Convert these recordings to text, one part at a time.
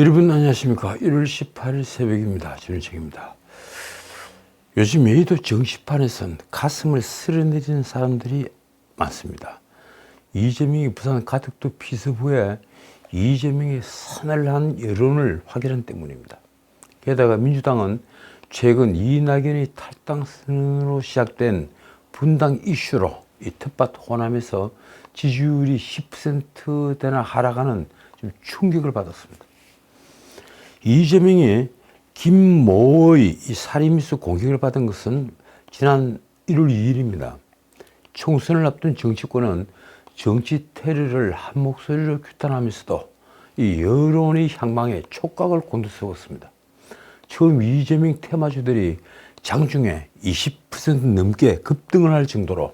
여러분 안녕하십니까. 1월 18일 새벽입니다. 전일책입니다. 요즘 여의도 정치판에선 가슴을 쓸어내리는 사람들이 많습니다. 이재명이 부산 가덕도 피서부에 이재명의 서늘한 여론을 확인한 때문입니다. 게다가 민주당은 최근 이낙연의 탈당 선언으로 시작된 분당 이슈로 이 텃밭 호남에서 지지율이 10%대나 하락하는 좀 충격을 받았습니다. 이재명이 김모의 이 살인미수 공격을 받은 것은 지난 1월 2일입니다. 총선을 앞둔 정치권은 정치 테러를 한 목소리로 규탄하면서도 이 여론의 향방에 촉각을 곤두세웠습니다. 처음 이재명 테마주들이 장중에 20% 넘게 급등을 할 정도로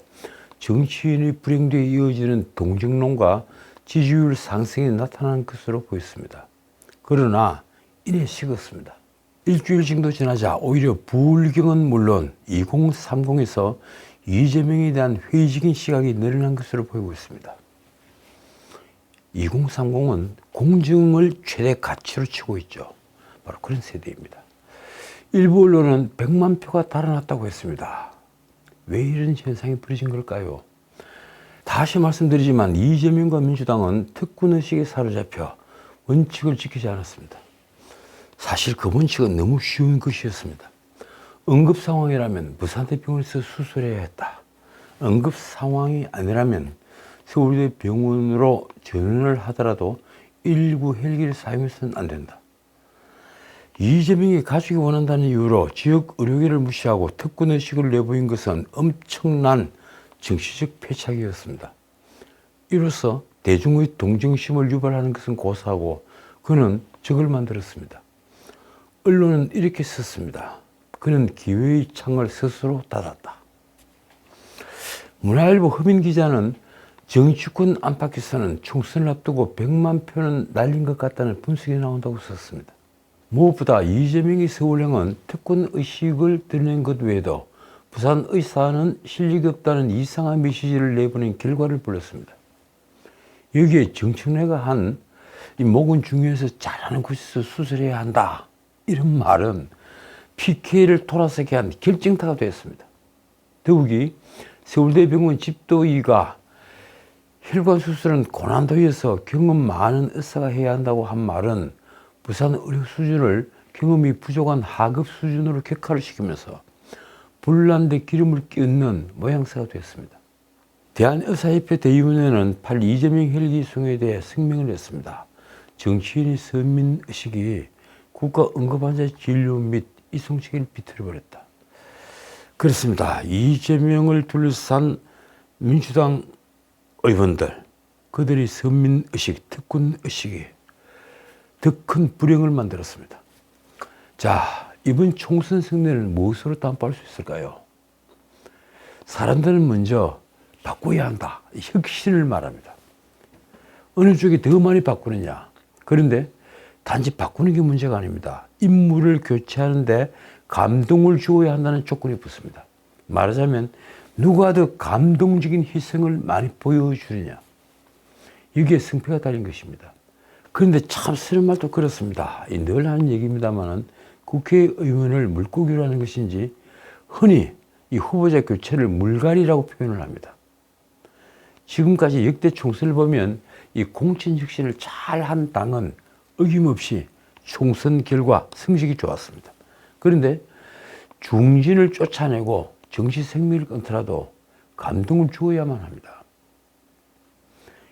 정치인의 불행뒤에 이어지는 동정론과 지지율 상승이 나타난 것으로 보였습니다. 그러나 이내 식었습니다. 일주일 정도 지나자 오히려 부울경은 물론 2030에서 이재명에 대한 회의적인 시각이 늘어난 것으로 보이고 있습니다. 2030은 공정을 최대 가치로 치고 있죠. 바로 그런 세대입니다. 일부 언론은 100만 표가 달아났다고 했습니다. 왜 이런 현상이 벌어진 걸까요? 다시 말씀드리지만 이재명과 민주당은 특권의식에 사로잡혀 원칙을 지키지 않았습니다. 사실 그 원칙은 너무 쉬운 것이었습니다. 응급 상황이라면 부산대병원에서 수술해야 했다. 응급 상황이 아니라면 서울대 병원으로 전원을 하더라도 119 헬기를 사용해서는 안 된다. 이재명이 가족이 원한다는 이유로 지역 의료계를 무시하고 특권의식을 내보인 것은 엄청난 정치적 패착이었습니다. 이로써 대중의 동정심을 유발하는 것은 고사하고 그는 적을 만들었습니다. 언론은 이렇게 썼습니다. 그는 기회의 창을 스스로 닫았다. 문화일보 허민 기자는 정치권 안팎에서는 총선을 앞두고 100만 표는 날린 것 같다는 분석이 나온다고 썼습니다. 무엇보다 이재명의 서울행은 특권의식을 드러낸 것 외에도 부산의 사안은 실력이 없다는 이상한 메시지를 내보낸 결과를 불렀습니다. 여기에 정청래가 한 이 목은 중요해서 잘하는 곳에서 수술해야 한다. 이런 말은 PK를 돌아서게 한 결정타가 되었습니다. 더욱이 서울대병원 집도의가 혈관 수술은 고난도여서 경험 많은 의사가 해야 한다고 한 말은 부산 의료 수준을 경험이 부족한 하급 수준으로 격하를 시키면서 불난데 기름을 끼얹는 모양새가 되었습니다. 대한의사협회 대의원회는 8 이재명 헬기 수용에 대해声明을 냈습니다. 정치인의 서민의식이 국가 응급환자 진료 및 이송체계를 비틀어버렸다. 그렇습니다. 이재명을 둘러싼 민주당 의원들, 그들의 서민의식, 특권의식이 더 큰 불행을 만들었습니다. 자, 이번 총선 승리는 무엇으로担保할 수 있을까요? 사람들은 먼저 바꿔야 한다. 혁신을 말합니다. 어느 쪽이 더 많이 바꾸느냐. 그런데 단지 바꾸는 게 문제가 아닙니다. 인물을 교체하는데 감동을 주어야 한다는 조건이 붙습니다. 말하자면 누가 더 감동적인 희생을 많이 보여주느냐. 여기에 승패가 달린 것입니다. 그런데 참 쓰는 말도 그렇습니다. 늘 하는 얘기입니다만 국회의원을 물고기로 하는 것인지 흔히 이 후보자 교체를 물갈이라고 표현을 합니다. 지금까지 역대 총선을 보면 이 공천혁신을 잘한 당은 어김없이 총선 결과 성적이 좋았습니다. 그런데 중진을 쫓아내고 정치 생명을 끊더라도 감동을 주어야만 합니다.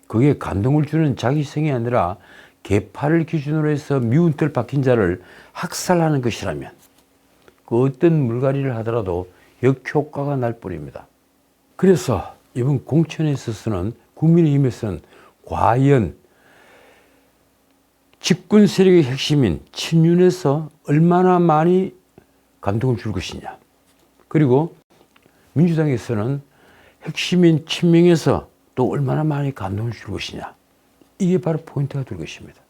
그게 감동을 주는 자기성이 아니라 계파를 기준으로 해서 미운 털 박힌 자를 학살하는 것이라면 그 어떤 물갈이를 하더라도 역효과가 날 뿐입니다. 그래서 이번 공천에 있어서는 국민의힘에서는 과연 집권 세력의 핵심인 친윤에서 얼마나 많이 감동을 줄 것이냐. 그리고 민주당에서는 핵심인 친명에서 또 얼마나 많이 감동을 줄 것이냐. 이게 바로 포인트가 될 것입니다.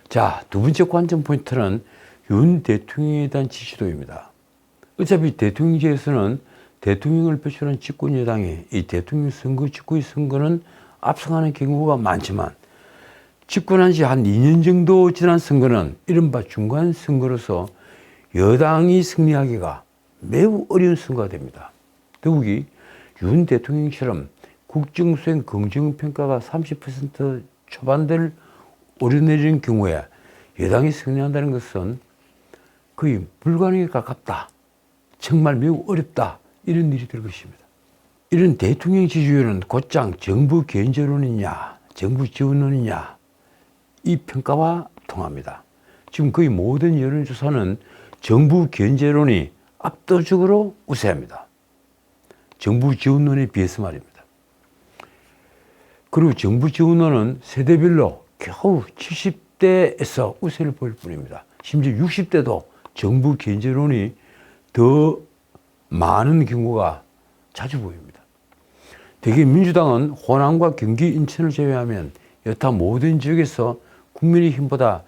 자, 두 번째 관전 포인트는 윤 대통령에 대한 지지도입니다. 어차피 대통령제에서는 대통령을 배출한 집권 여당이 이 대통령 선거 직후의 선거는 압승하는 경우가 많지만 집권한 지 한 2년 정도 지난 선거는 이른바 중간 선거로서 여당이 승리하기가 매우 어려운 선거가 됩니다. 더욱이 윤 대통령처럼 국정수행 긍정평가가 30% 초반대를 오르내리는 경우에 여당이 승리한다는 것은 거의 불가능에 가깝다. 정말 매우 어렵다. 이런 일이 될 것입니다. 이런 대통령 지지율은 곧장 정부 견제론이냐, 정부 지원론이냐, 이 평가와 통합니다. 지금 거의 모든 여론조사는 정부 견제론이 압도적으로 우세합니다. 정부 지원론에 비해서 말입니다. 그리고 정부 지원론은 세대별로 겨우 70대에서 우세를 보일 뿐입니다. 심지어 60대도 정부 견제론이 더 많은 경우가 자주 보입니다. 대개 민주당은 호남과 경기, 인천을 제외하면 여타 모든 지역에서 국민의힘보다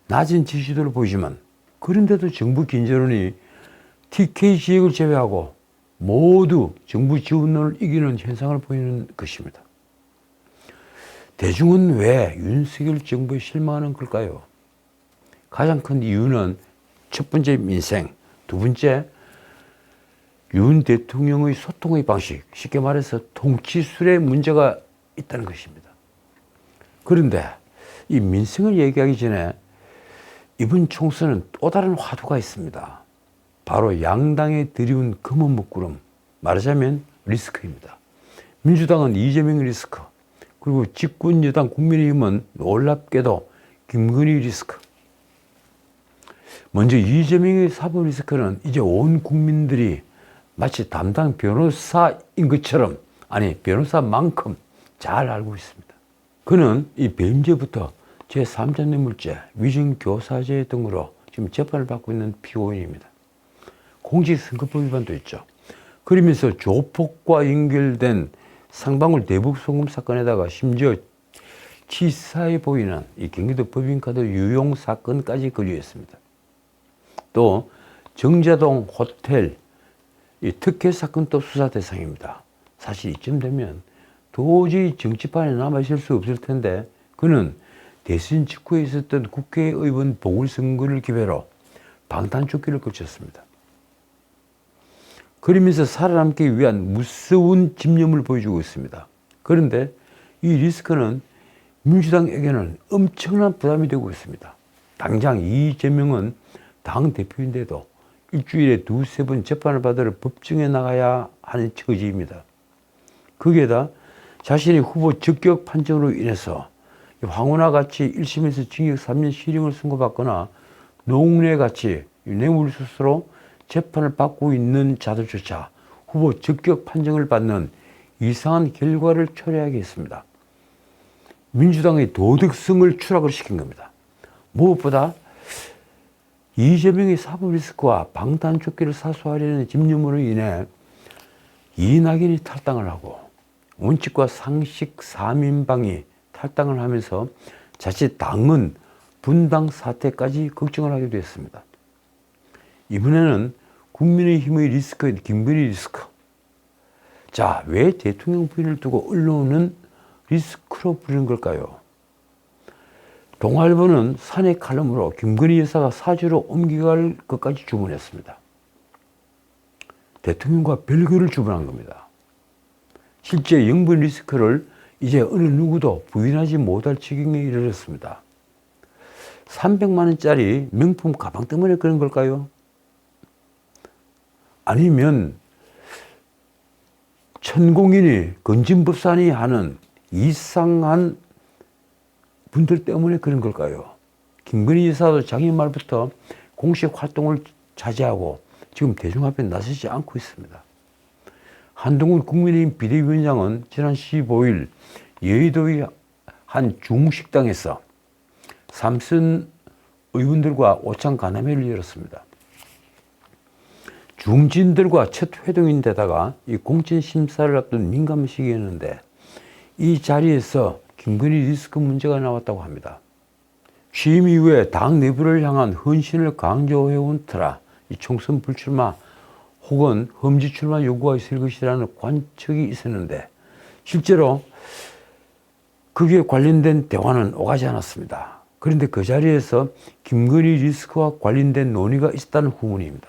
낮은 지지도를 보이지만 그런데도 정부 견제론이 TK 지역을 제외하고 모두 정부 지원론을 이기는 현상을 보이는 것입니다. 대중은 왜 윤석열 정부에 실망하는 걸까요? 가장 큰 이유는 첫 번째 민생, 두 번째 윤 대통령의 소통의 방식, 쉽게 말해서 통치술에 문제가 있다는 것입니다. 그런데 이 민생을 얘기하기 전에 이번 총선은 또 다른 화두가 있습니다. 바로 양당에 들이운 검은 먹구름, 말하자면 리스크입니다. 민주당은 이재명 리스크, 그리고 집권 여당 국민의힘은 놀랍게도 김건희 리스크. 먼저 이재명의 사법 리스크는 이제 온 국민들이 마치 담당 변호사인 것처럼, 아니 변호사만큼 잘 알고 있습니다. 그는 이 배임죄부터 제3자 뇌물죄, 위증교사죄 등으로 지금 재판을 받고 있는 피고인입니다. 공직선거법 위반도 있죠. 그러면서 조폭과 연결된 상방울 대북 송금 사건에다가 심지어 치사해 보이는 이 경기도 법인카드 유용 사건까지 걸려있습니다. 또 정자동 호텔 이 특혜 사건도 수사 대상입니다. 사실 이쯤 되면 도저히 정치판에 남아있을 수 없을 텐데 그는 대선 직후에 있었던 국회의원 보궐선거를 기회로 방탄조끼를 걸쳤습니다. 그러면서 살아남기 위한 무서운 집념을 보여주고 있습니다. 그런데 이 리스크는 민주당에게는 엄청난 부담이 되고 있습니다. 당장 이재명은 당대표인데도 일주일에 두세 번 재판을 받으러 법정에 나가야 하는 처지입니다. 거기에다 자신의 후보 적격 판정으로 인해서 황운하 같이 1심에서 징역 3년 실형을 선고받거나 노웅래 같이 뇌물수수로 재판을 받고 있는 자들조차 후보 적격 판정을 받는 이상한 결과를 초래하게 했습니다. 민주당의 도덕성을 추락을 시킨 겁니다. 무엇보다 이재명의 사법 리스크와 방탄조끼를 사수하려는 집념으로 인해 이낙연이 탈당을 하고 원칙과 상식 3인방이 탈당을 하면서 자칫 당은 분당 사태까지 걱정을 하게 됐습니다. 이번에는 국민의힘의 리스크인 김건희 리스크. 자, 왜 대통령 부인을 두고 언론은 리스크로 부르는 걸까요? 동아일보는 사내 칼럼으로 김건희 여사가 사주로 옮겨갈 것까지 주문했습니다. 대통령과 별거를 주문한 겁니다. 실제 영분 리스크를 이제 어느 누구도 부인하지 못할 지경에 이르렀습니다. 300만 원짜리 명품 가방 때문에 그런 걸까요? 아니면 천공인이 건진법산이 하는 이상한 분들 때문에 그런 걸까요? 김건희 여사도 작년 말부터 공식 활동을 자제하고 지금 대중 앞에 나서지 않고 있습니다. 한동훈 국민의힘 비대위원장은 지난 15일 여의도의 한 중식당에서 삼선 의원들과 오찬 간담회를 열었습니다. 중진들과 첫 회동인데다가 이 공천 심사를 앞둔 민감한 시기였는데 이 자리에서 김건희 리스크 문제가 나왔다고 합니다. 취임 이후에 당 내부를 향한 헌신을 강조해온 터라 이 총선 불출마 혹은 험지 출마 요구가 있을 것이라는 관측이 있었는데 실제로 거기에 관련된 대화는 오가지 않았습니다. 그런데 그 자리에서 김건희 리스크와 관련된 논의가 있었다는 후문입니다.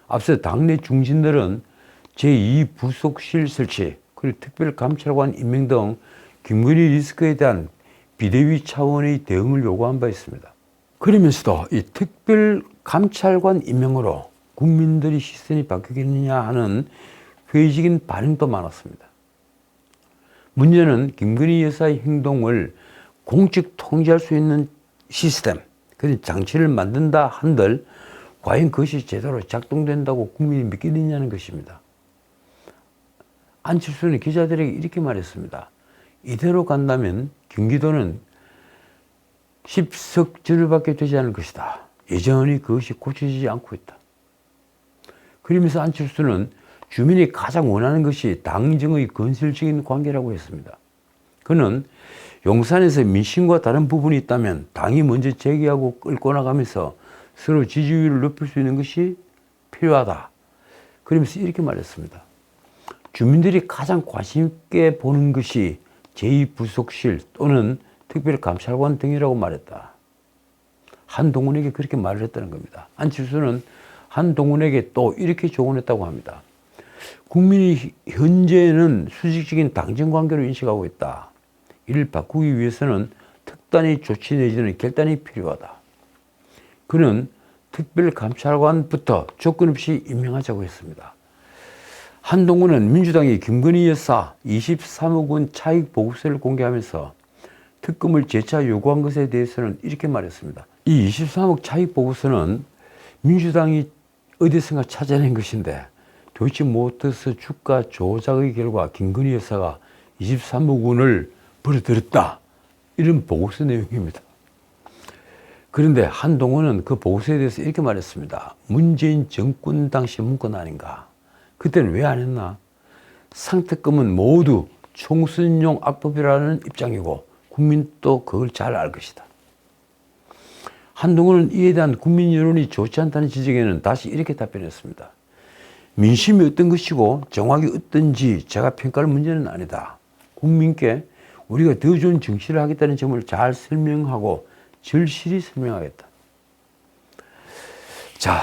앞서 당내 중진들은 제2부속실 설치, 그리고 특별감찰관 임명 등 김건희 리스크에 대한 비대위 차원의 대응을 요구한 바 있습니다. 그러면서도 이 특별감찰관 임명으로 국민들의 시선이 바뀌겠느냐 하는 회의적인 반응도 많았습니다. 문제는 김건희 여사의 행동을 공적 통제할 수 있는 시스템, 그런 장치를 만든다 한들 과연 그것이 제대로 작동된다고 국민이 믿겠느냐는 것입니다. 안철수는 기자들에게 이렇게 말했습니다. 이대로 간다면 경기도는 10석 전후밖에 되지 않을 것이다. 여전히 그것이 고쳐지지 않고 있다. 그러면서 안철수는 주민이 가장 원하는 것이 당정의 건설적인 관계라고 했습니다. 그는 용산에서 민심과 다른 부분이 있다면 당이 먼저 제기하고 끌고 나가면서 서로 지지율을 높일 수 있는 것이 필요하다. 그러면서 이렇게 말했습니다. 주민들이 가장 관심 있게 보는 것이 제2부속실 또는 특별감찰관 등이라고 말했다. 한동훈에게 그렇게 말을 했다는 겁니다. 안철수는 한동훈에게 또 이렇게 조언했다고 합니다. 국민이 현재는 수직적인 당정관계로 인식하고 있다. 이를 바꾸기 위해서는 특단의 조치 내지는 결단이 필요하다. 그는 특별감찰관부터 조건 없이 임명하자고 했습니다. 한동훈은 민주당이 김건희 여사 23억 원 차익 보고서를 공개하면서 특검을 재차 요구한 것에 대해서는 이렇게 말했습니다. 이 23억 차익 보고서는 민주당이 어디선가 찾아낸 것인데 도이치모터스 주가 조작의 결과 김건희 여사가 23억 원을 벌어들였다. 이런 보고서 내용입니다. 그런데 한동훈은 그 보고서에 대해서 이렇게 말했습니다. 문재인 정권 당시 문건 아닌가? 그때는 왜 안 했나? 상특검은 모두 총선용 악법이라는 입장이고 국민도 그걸 잘 알 것이다. 한동훈은 이에 대한 국민 여론이 좋지 않다는 지적에는 다시 이렇게 답변했습니다. 민심이 어떤 것이고 정확히 어떤지 제가 평가할 문제는 아니다. 국민께 우리가 더 좋은 정치를 하겠다는 점을 잘 설명하고 절실히 설명하겠다. 자,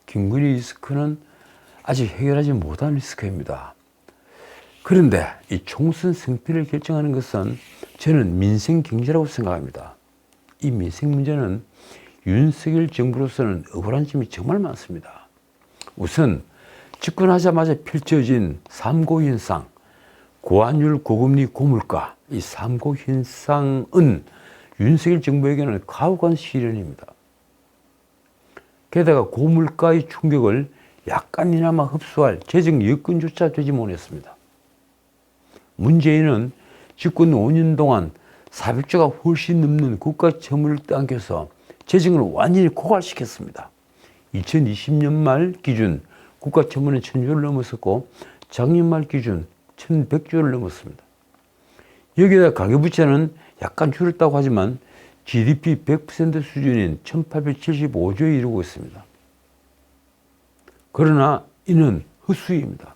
김건희 리스크는 아직 해결하지 못한 리스크입니다. 그런데 이 총선 승패를 결정하는 것은 저는 민생 경제라고 생각합니다. 이 민생 문제는 윤석열 정부로서는 억울한 점이 정말 많습니다. 우선 집권하자마자 펼쳐진 삼고 현상, 고환율, 고금리, 고물가, 이 삼고 현상은 윤석열 정부에게는 가혹한 시련입니다. 게다가 고물가의 충격을 약간이나마 흡수할 재정 여건조차 되지 못했습니다. 문재인은 집권 5년 동안 400조가 훨씬 넘는 국가 채무를 떠안겨서 재정을 완전히 고갈시켰습니다. 2020년 말 기준 국가 채무는 1000조를 넘었었고 작년 말 기준 1100조를 넘었습니다. 여기에다 가계부채는 약간 줄었다고 하지만 GDP 100% 수준인 1875조에 이르고 있습니다. 그러나 이는 헛수입니다.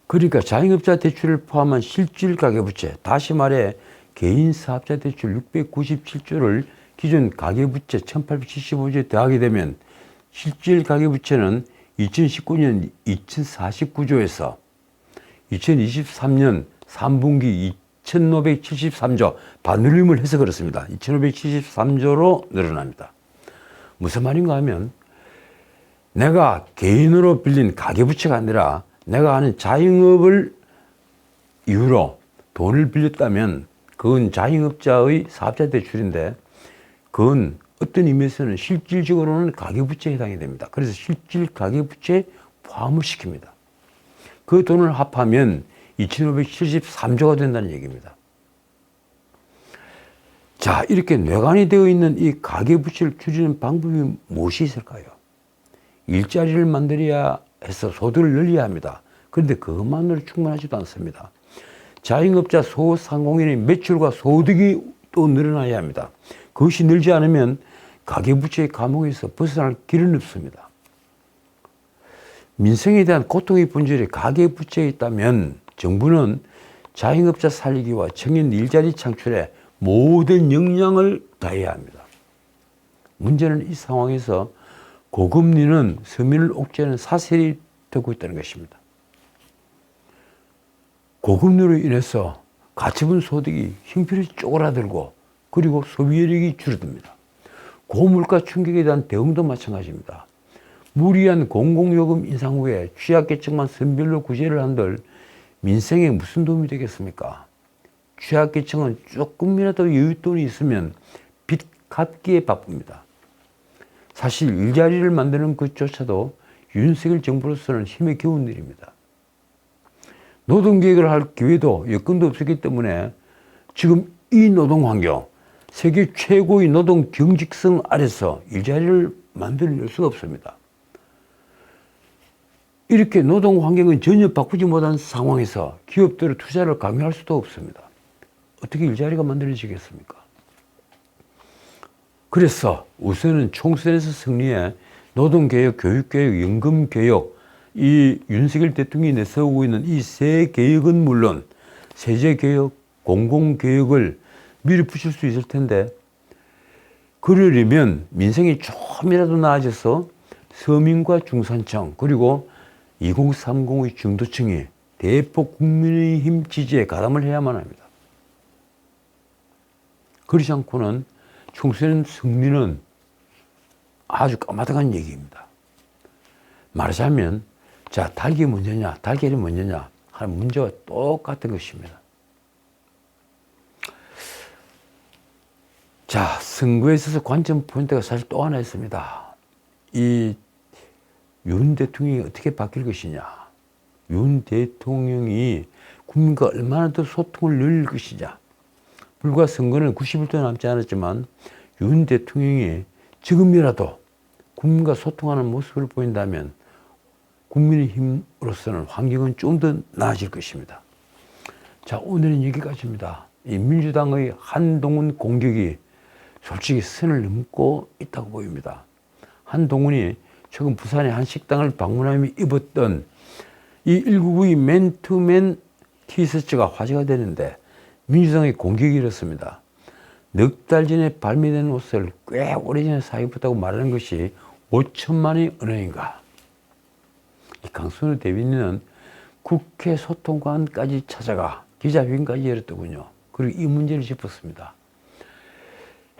그러니까 자영업자 대출을 포함한 실질 가계부채, 다시 말해 개인사업자 대출 697조를 기존 가계부채 1875조에 더하게 되면 실질 가계부채는 2019년 2049조에서 2023년 3분기 2573조, 반올림을 해서 그렇습니다. 2573조로 늘어납니다. 무슨 말인가 하면 내가 개인으로 빌린 가계부채가 아니라 내가 하는 자영업을 이유로 돈을 빌렸다면 그건 자영업자의 사업자 대출인데 그건 어떤 의미에서는 실질적으로는 가계부채에 해당이 됩니다. 그래서 실질 가계부채에 포함을 시킵니다. 그 돈을 합하면 2573조가 된다는 얘기입니다. 자, 이렇게 뇌관이 되어 있는 이 가계부채를 줄이는 방법이 무엇이 있을까요? 일자리를 만들어야 해서 소득을 늘려야 합니다. 그런데 그것만으로 충분하지도 않습니다. 자영업자 소상공인의 매출과 소득이 또 늘어나야 합니다. 그것이 늘지 않으면 가계부채의 감옥에서 벗어날 길은 없습니다. 민생에 대한 고통의 본질이 가계부채에 있다면 정부는 자영업자 살리기와 청년 일자리 창출에 모든 역량을 다해야 합니다. 문제는 이 상황에서 고금리는 서민을 옥죄하는 사슬이 되고 있다는 것입니다. 고금리로 인해서 가처분 소득이 형편없이 쪼그라들고 그리고 소비력이 줄어듭니다. 고물가 충격에 대한 대응도 마찬가지입니다. 무리한 공공요금 인상 후에 취약계층만 선별로 구제를 한들 민생에 무슨 도움이 되겠습니까? 취약계층은 조금이라도 여윳돈이 있으면 빚 갚기에 바쁩니다. 사실 일자리를 만드는 것조차도 윤석열 정부로서는 힘에 겨운 일입니다. 노동계획을 할 기회도 여건도 없었기 때문에 지금 이 노동환경, 세계 최고의 노동 경직성 아래서 일자리를 만들어낼 수가 없습니다. 이렇게 노동 환경은 전혀 바꾸지 못한 상황에서 기업들의 투자를 강요할 수도 없습니다. 어떻게 일자리가 만들어지겠습니까? 그래서 우선은 총선에서 승리해 노동개혁, 교육개혁, 연금개혁, 이 윤석열 대통령이 내세우고 있는 이 세 개혁은 물론 세제개혁, 공공개혁을 밀어붙일 수 있을 텐데 그러려면 민생이 조금이라도 나아져서 서민과 중산층 그리고 2030의 중도층이 대폭 국민의힘 지지에 가담을 해야만 합니다. 그렇지 않고는 총선 승리는 아주 까마득한 얘기입니다. 말하자면 자, 닭이 먼저냐 달걀이 먼저냐 하는 문제와 똑같은 것입니다. 자, 선거에 있어서 관전 포인트가 사실 또 하나 있습니다. 이 윤 대통령이 어떻게 바뀔 것이냐, 윤 대통령이 국민과 얼마나 더 소통을 늘릴 것이냐. 불과 선거는 90일도 남지 않았지만 윤 대통령이 지금이라도 국민과 소통하는 모습을 보인다면 국민의힘으로서는 환경은 좀 더 나아질 것입니다. 자, 오늘은 여기까지입니다. 이 민주당의 한동훈 공격이 솔직히 선을 넘고 있다고 보입니다. 한동훈이 최근 부산의 한 식당을 방문하며 입었던 이 199의 맨투맨 티셔츠가 화제가 되는데 민주당의 공격이 이렇습니다. 넉 달 전에 발매된 옷을 꽤 오래전에 사입었다고 말하는 것이 5천만의 언어인가. 이 강선우 대변인은 국회 소통관까지 찾아가 기자회견까지 열었더군요. 그리고 이 문제를 짚었습니다.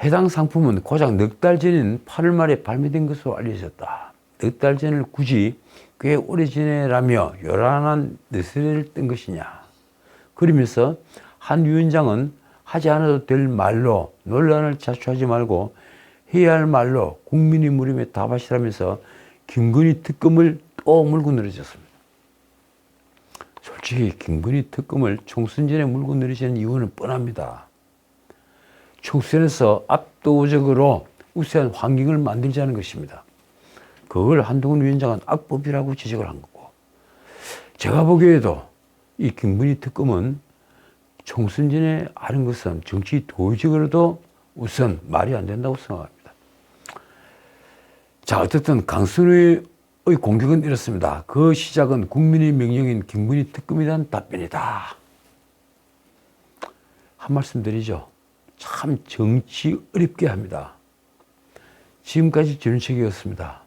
해당 상품은 고작 넉 달 전인 8월 말에 발매된 것으로 알려졌다. 넉 달 전을 굳이 꽤 오래전에라며 요란한 느스레를 뜬 것이냐. 그러면서 한 위원장은 하지 않아도 될 말로 논란을 자초하지 말고 해야 할 말로 국민의 물음에 답하시라면서 김건희 특검을 또 물고 늘어졌습니다. 솔직히 김건희 특검을 총선 전에 물고 늘어지는 이유는 뻔합니다. 총선에서 압도적으로 우세한 환경을 만들자는 것입니다. 그걸 한동훈 위원장은 악법이라고 지적을 한 거고, 제가 보기에도 이 김건희 특검은 총선 전에 하는 것은 정치 도의적으로도 우선 말이 안 된다고 생각합니다. 자, 어쨌든 강선우의 공격은 이렇습니다. 그 시작은 국민의 명령인 김건희 특검에 대한 답변이다. 한 말씀 드리죠. 참 정치 어렵게 합니다. 지금까지 전우책이었습니다.